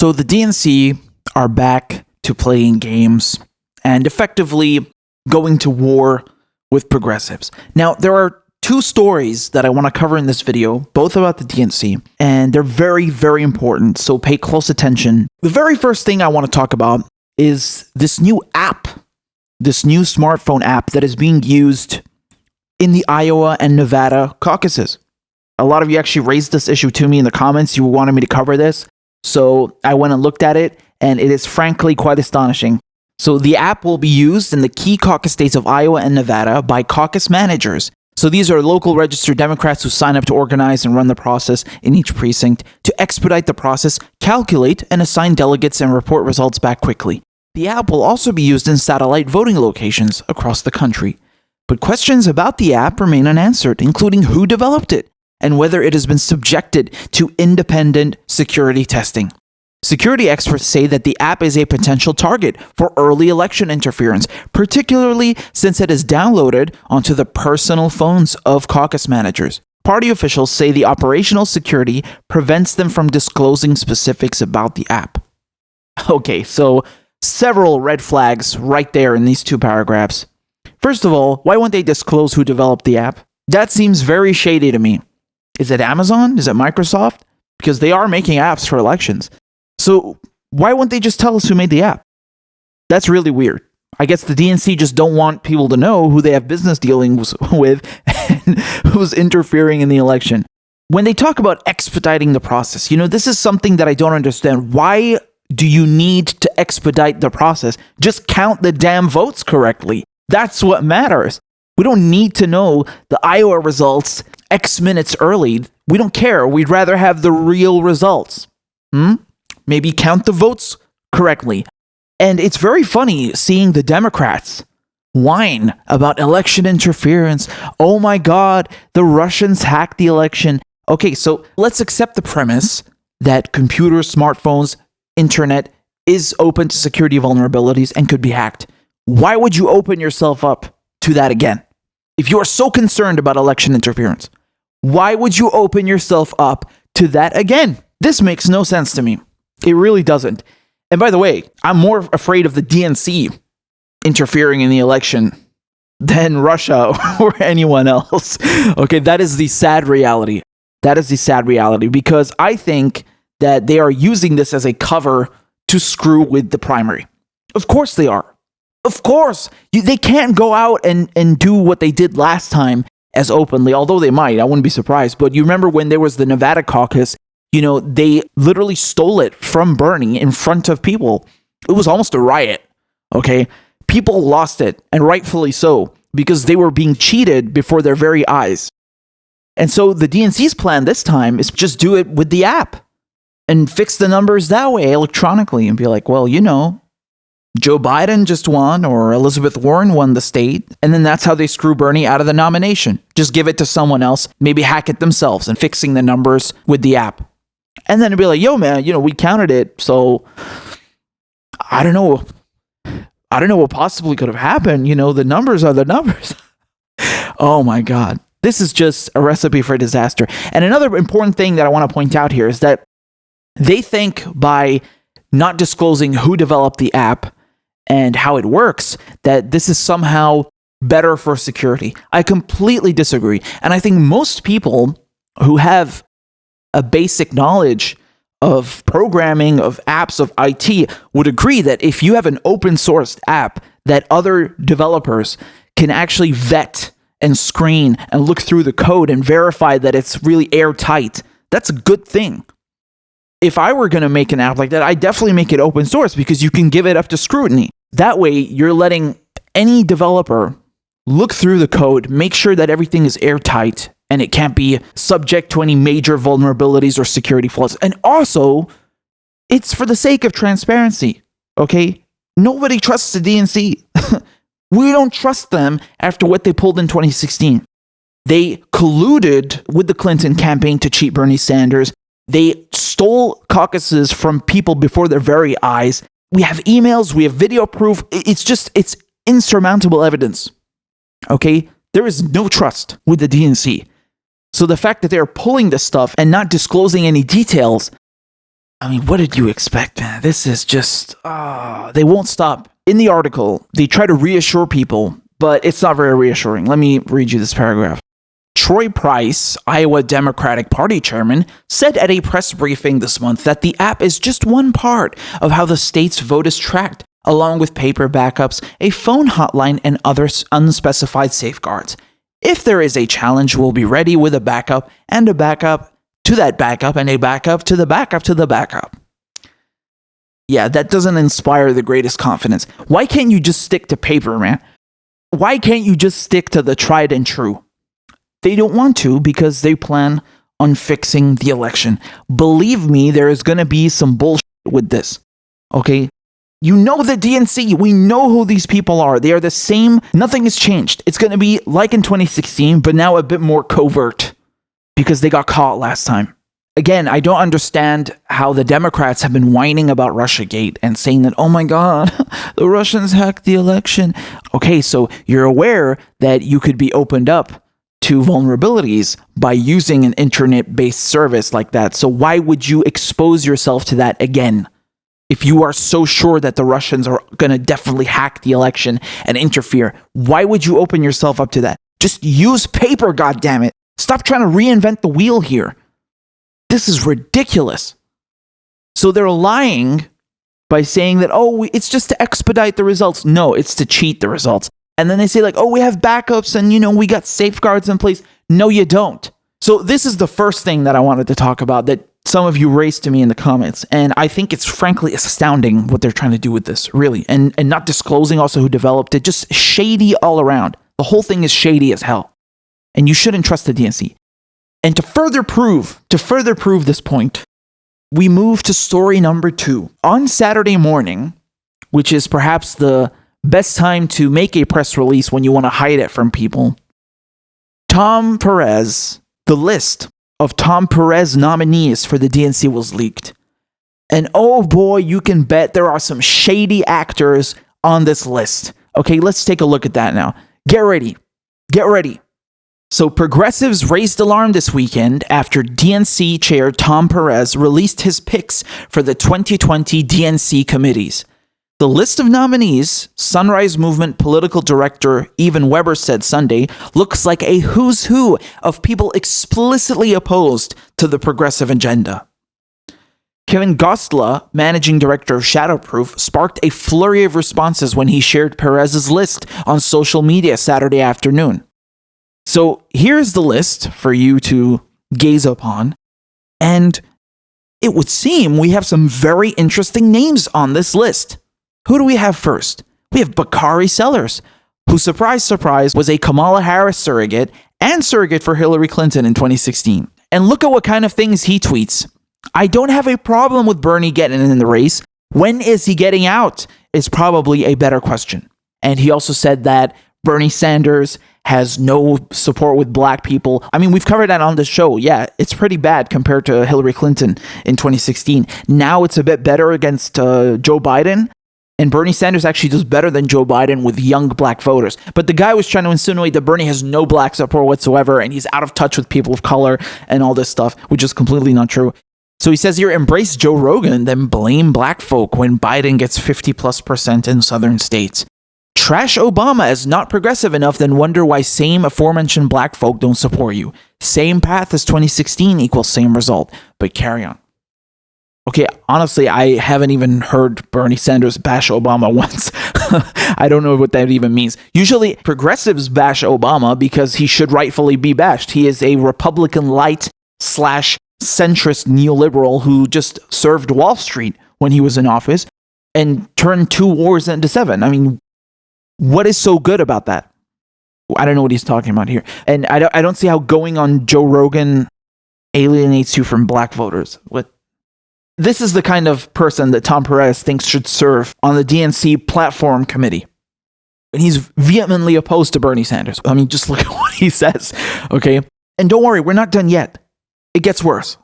So the DNC are back to playing games and effectively going to war with progressives. Now, there are two stories that I want to cover in this video, both about the DNC, and they're very, very important, so pay close attention. The very first thing I want to talk about is this new app, this new smartphone app that is being used in the Iowa and Nevada caucuses. A lot of you actually raised this issue to me in the comments. You wanted me to cover this. So I went and looked at it, and it is frankly quite astonishing. So the app will be used in the key caucus states of Iowa and Nevada by caucus managers. So these are local registered Democrats who sign up to organize and run the process in each precinct to expedite the process, calculate and assign delegates, and report results back quickly. The app will also be used in satellite voting locations across the country. But questions about the app remain unanswered, including who developed it and whether it has been subjected to independent security testing. Security experts say that the app is a potential target for early election interference, particularly since it is downloaded onto the personal phones of caucus managers. Party officials say the operational security prevents them from disclosing specifics about the app. Okay, so several red flags right there in these two paragraphs. First of all, why won't they disclose who developed the app? That seems very shady to me. Is it Amazon? Is it Microsoft? Because they are making apps for elections. So why won't they just tell us who made the app? That's really weird. I guess the DNC just don't want people to know who they have business dealings with and who's interfering in the election. When they talk about expediting the process, this is something that I don't understand. Why do you need to expedite the process? Just count the damn votes correctly. That's what matters. We don't need to know the Iowa results X minutes early. We don't care. We'd rather have the real results. Maybe count the votes correctly. And it's very funny seeing the Democrats whine about election interference. Oh my God, the Russians hacked the election. Okay, so let's accept the premise that computers, smartphones, internet is open to security vulnerabilities and could be hacked. Why would you open yourself up to that again? If you are so concerned about election interference, why would you open yourself up to that again? This makes no sense to me. It really doesn't. And by the way, I'm more afraid of the DNC interfering in the election than Russia or anyone else. Okay, that is the sad reality. That is the sad reality, because I think that they are using this as a cover to screw with the primary. Of course they are. Of course. They can't go out and do what they did last time as openly, although they might. I wouldn't be surprised. But you remember when there was the Nevada caucus, they literally stole it from Bernie in front of people. It was almost a riot, okay? People lost it, and rightfully so, because they were being cheated before their very eyes. And so the DNC's plan this time is just do it with the app and fix the numbers that way electronically and be like, well, Joe Biden just won, or Elizabeth Warren won the state, and then that's how they screw Bernie out of the nomination. Just give it to someone else, maybe hack it themselves and fixing the numbers with the app. And then it'd be like, yo, man, we counted it, so I don't know what possibly could have happened. The numbers are the numbers. Oh my God. This is just a recipe for disaster. And another important thing that I want to point out here is that they think by not disclosing who developed the app and how it works, that this is somehow better for security. I completely disagree. And I think most people who have a basic knowledge of programming, of apps, of IT would agree that if you have an open sourced app that other developers can actually vet and screen and look through the code and verify that it's really airtight, that's a good thing. If I were going to make an app like that, I'd definitely make it open source because you can give it up to scrutiny. That way, you're letting any developer look through the code, make sure that everything is airtight and it can't be subject to any major vulnerabilities or security flaws. And also, it's for the sake of transparency, okay? Nobody trusts the DNC. We don't trust them after what they pulled in 2016. They colluded with the Clinton campaign to cheat Bernie Sanders. They stole caucuses from people before their very eyes. We have emails, we have video proof. It's insurmountable evidence. Okay? There is no trust with the DNC. So the fact that they're pulling this stuff and not disclosing any details, I mean, what did you expect, man? This is just, they won't stop. In the article, they try to reassure people, but it's not very reassuring. Let me read you this paragraph. Troy Price, Iowa Democratic Party chairman, said at a press briefing this month that the app is just one part of how the state's vote is tracked, along with paper backups, a phone hotline, and other unspecified safeguards. If there is a challenge, we'll be ready with a backup and a backup to that backup and a backup to the backup to the backup. Yeah, that doesn't inspire the greatest confidence. Why can't you just stick to paper, man? Why can't you just stick to the tried and true? They don't want to because they plan on fixing the election. Believe me, there is going to be some bullshit with this. Okay? You know the DNC. We know who these people are. They are the same. Nothing has changed. It's going to be like in 2016, but now a bit more covert because they got caught last time. Again, I don't understand how the Democrats have been whining about Russiagate and saying that, oh my God, the Russians hacked the election. Okay, so you're aware that you could be opened up to vulnerabilities by using an internet-based service like that. So why would you expose yourself to that again? If you are so sure that the Russians are going to definitely hack the election and interfere, why would you open yourself up to that? Just use paper, goddammit. Stop trying to reinvent the wheel here. This is ridiculous. So they're lying by saying that, oh, it's just to expedite the results. No, it's to cheat the results. And then they say like, oh, we have backups and, we got safeguards in place. No, you don't. So this is the first thing that I wanted to talk about that some of you raised to me in the comments. And I think it's frankly astounding what they're trying to do with this, really. And not disclosing also who developed it. Just shady all around. The whole thing is shady as hell. And you shouldn't trust the DNC. And to further prove this point, we move to story number 2. On Saturday morning, which is perhaps the best time to make a press release when you want to hide it from people, Tom Perez, the list of Tom Perez nominees for the DNC was leaked. And oh boy, you can bet there are some shady actors on this list. Okay, let's take a look at that now. Get ready. Get ready. So progressives raised alarm this weekend after DNC chair Tom Perez released his picks for the 2020 DNC committees. The list of nominees, Sunrise Movement political director Evan Weber said Sunday, looks like a who's who of people explicitly opposed to the progressive agenda. Kevin Gostla, managing director of Shadowproof, sparked a flurry of responses when he shared Perez's list on social media Saturday afternoon. So here's the list for you to gaze upon, and it would seem we have some very interesting names on this list. Who do we have first? We have Bakari Sellers, who, surprise, surprise, was a Kamala Harris surrogate and surrogate for Hillary Clinton in 2016. And look at what kind of things he tweets. I don't have a problem with Bernie getting in the race. When is he getting out? Is probably a better question. And he also said that Bernie Sanders has no support with black people. I mean, we've covered that on the show. Yeah, it's pretty bad compared to Hillary Clinton in 2016. Now it's a bit better against Joe Biden. And Bernie Sanders actually does better than Joe Biden with young black voters. But the guy was trying to insinuate that Bernie has no black support whatsoever and he's out of touch with people of color and all this stuff, which is completely not true. So he says here, embrace Joe Rogan, then blame black folk when Biden gets 50+% in southern states. Trash Obama as not progressive enough, then wonder why same aforementioned black folk don't support you. Same path as 2016 equals same result, but carry on. Okay, honestly, I haven't even heard Bernie Sanders bash Obama once. I don't know what that even means. Usually, progressives bash Obama because he should rightfully be bashed. He is a Republican light / centrist neoliberal who just served Wall Street when he was in office and turned 2 wars into 7. I mean, what is so good about that? I don't know what he's talking about here. And I don't see how going on Joe Rogan alienates you from black voters. This is the kind of person that Tom Perez thinks should serve on the DNC platform committee. And he's vehemently opposed to Bernie Sanders. I mean, just look at what he says, okay? And don't worry, we're not done yet. It gets worse.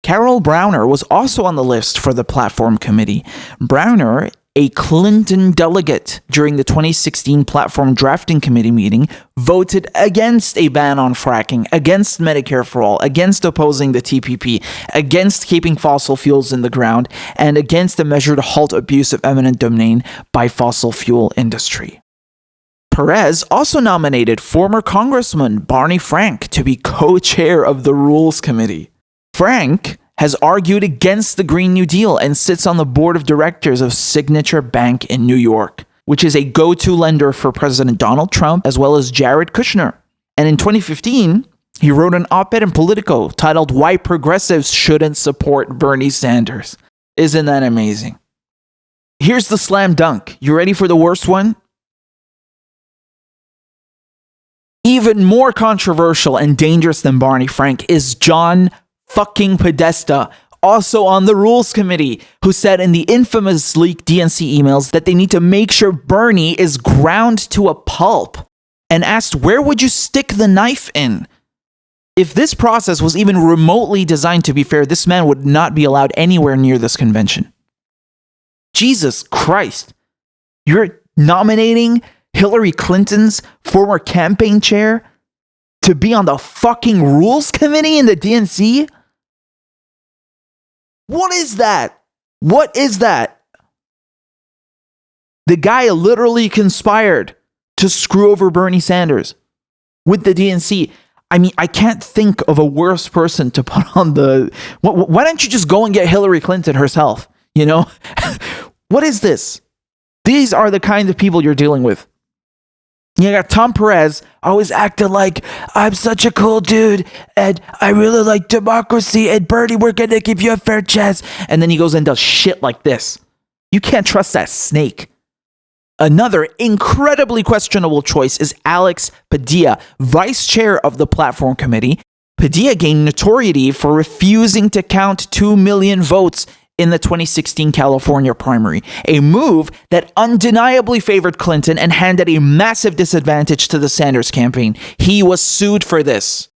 Carol Browner was also on the list for the platform committee. Browner a Clinton delegate during the 2016 Platform Drafting Committee meeting voted against a ban on fracking, against Medicare for All, against opposing the TPP, against keeping fossil fuels in the ground, and against a measure to halt abuse of eminent domain by fossil fuel industry. Perez also nominated former Congressman Barney Frank to be co-chair of the Rules Committee. Frank has argued against the Green New Deal and sits on the board of directors of Signature Bank in New York, which is a go-to lender for President Donald Trump as well as Jared Kushner. And in 2015, he wrote an op-ed in Politico titled "Why Progressives Shouldn't Support Bernie Sanders." Isn't that amazing? Here's the slam dunk. You ready for the worst one? Even more controversial and dangerous than Barney Frank is John fucking Podesta, also on the Rules Committee, who said in the infamous leaked DNC emails that they need to make sure Bernie is ground to a pulp, and asked, where would you stick the knife in? If this process was even remotely designed to be fair, this man would not be allowed anywhere near this convention. Jesus Christ. You're nominating Hillary Clinton's former campaign chair to be on the fucking Rules Committee in the DNC? What is that? What is that? The guy literally conspired to screw over Bernie Sanders with the DNC. I mean, I can't think of a worse person to put on the... Why don't you just go and get Hillary Clinton herself? You know? What is this? These are the kinds of people you're dealing with. You got Tom Perez always acting like, I'm such a cool dude and I really like democracy and Bernie, we're going to give you a fair chance. And then he goes and does shit like this. You can't trust that snake. Another incredibly questionable choice is Alex Padilla, vice chair of the Platform Committee. Padilla gained notoriety for refusing to count 2 million votes in the 2016 California primary, a move that undeniably favored Clinton and handed a massive disadvantage to the Sanders campaign. He was sued for this.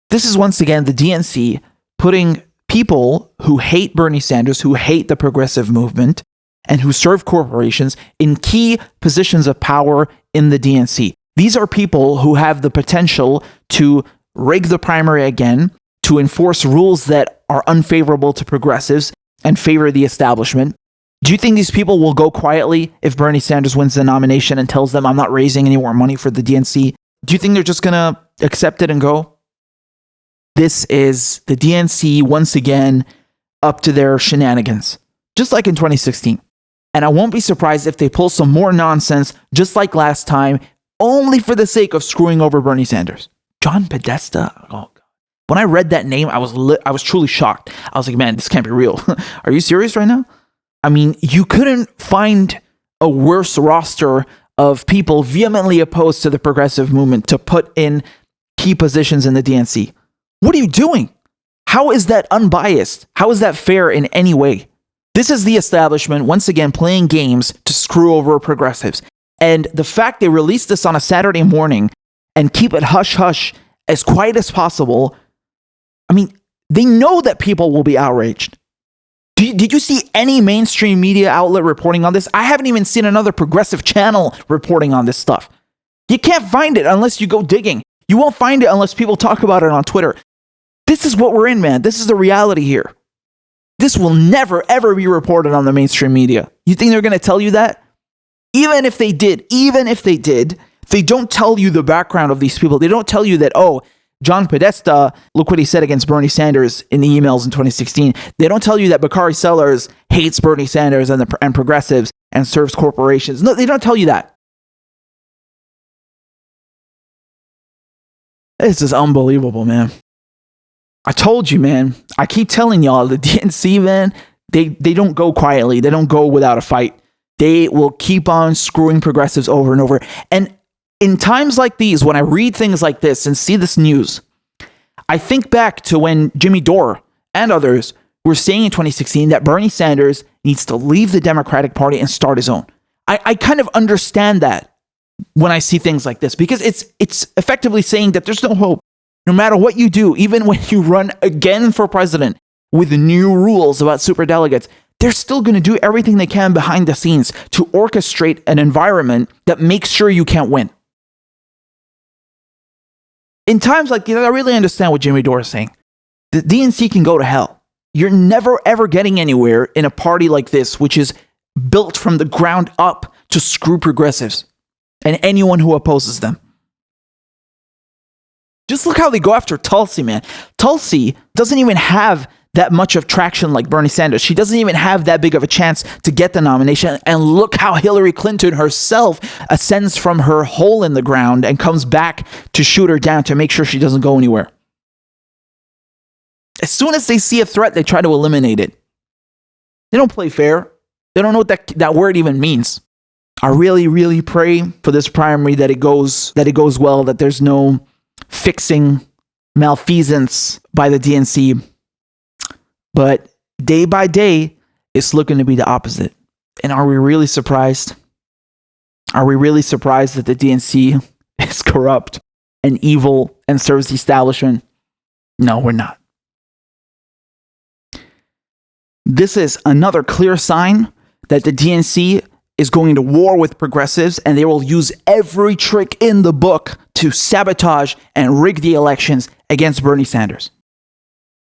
This is once again the DNC putting people who hate Bernie Sanders, who hate the progressive movement, and who serve corporations in key positions of power in the DNC. These are people who have the potential to rig the primary again, to enforce rules that are unfavorable to progressives, and favor the establishment. Do you think these people will go quietly if Bernie Sanders wins the nomination and tells them I'm not raising any more money for the DNC? Do you think they're just going to accept it and go? This is the DNC once again up to their shenanigans, just like in 2016. And I won't be surprised if they pull some more nonsense just like last time, only for the sake of screwing over Bernie Sanders. John Podesta? Oh, when I read that name, I was truly shocked. I was like, man, this can't be real. Are you serious right now? I mean, you couldn't find a worse roster of people vehemently opposed to the progressive movement to put in key positions in the DNC. What are you doing? How is that unbiased? How is that fair in any way? This is the establishment, once again, playing games to screw over progressives. And the fact they released this on a Saturday morning and keep it hush-hush, as quiet as possible, I mean, they know that people will be outraged. Did you see any mainstream media outlet reporting on this? I haven't even seen another progressive channel reporting on this stuff. You can't find it unless you go digging. You won't find it unless people talk about it on Twitter. This is what we're in, man. This is the reality here. This will never, ever be reported on the mainstream media. You think they're going to tell you that? Even if they did, they don't tell you the background of these people. They don't tell you that, oh, John Podesta, look what he said against Bernie Sanders in the emails in 2016. They don't tell you that Bakari Sellers hates Bernie Sanders and progressives and serves corporations. No, they don't tell you that. This is unbelievable, man. I told you, man. I keep telling y'all, the DNC, man, they don't go quietly. They don't go without a fight. They will keep on screwing progressives over and over. And in times like these, when I read things like this and see this news, I think back to when Jimmy Dore and others were saying in 2016 that Bernie Sanders needs to leave the Democratic Party and start his own. I kind of understand that when I see things like this, because it's effectively saying that there's no hope. No matter what you do, even when you run again for president with new rules about superdelegates, they're still going to do everything they can behind the scenes to orchestrate an environment that makes sure you can't win. In times like these, I really understand what Jimmy Dore is saying. The DNC can go to hell. You're never, ever getting anywhere in a party like this, which is built from the ground up to screw progressives and anyone who opposes them. Just look how they go after Tulsi, man. Tulsi doesn't even have that much of traction like Bernie Sanders. She doesn't even have that big of a chance to get the nomination. And look how Hillary Clinton herself ascends from her hole in the ground and comes back to shoot her down to make sure she doesn't go anywhere. As soon as they see a threat, they try to eliminate it. They don't play fair. They don't know what that word even means. I really, really pray for this primary that it goes well, that there's no fixing malfeasance by the DNC. But day by day, it's looking to be the opposite. And are we really surprised? Are we really surprised that the DNC is corrupt and evil and serves the establishment? No, we're not. This is another clear sign that the DNC is going to war with progressives, and they will use every trick in the book to sabotage and rig the elections against Bernie Sanders.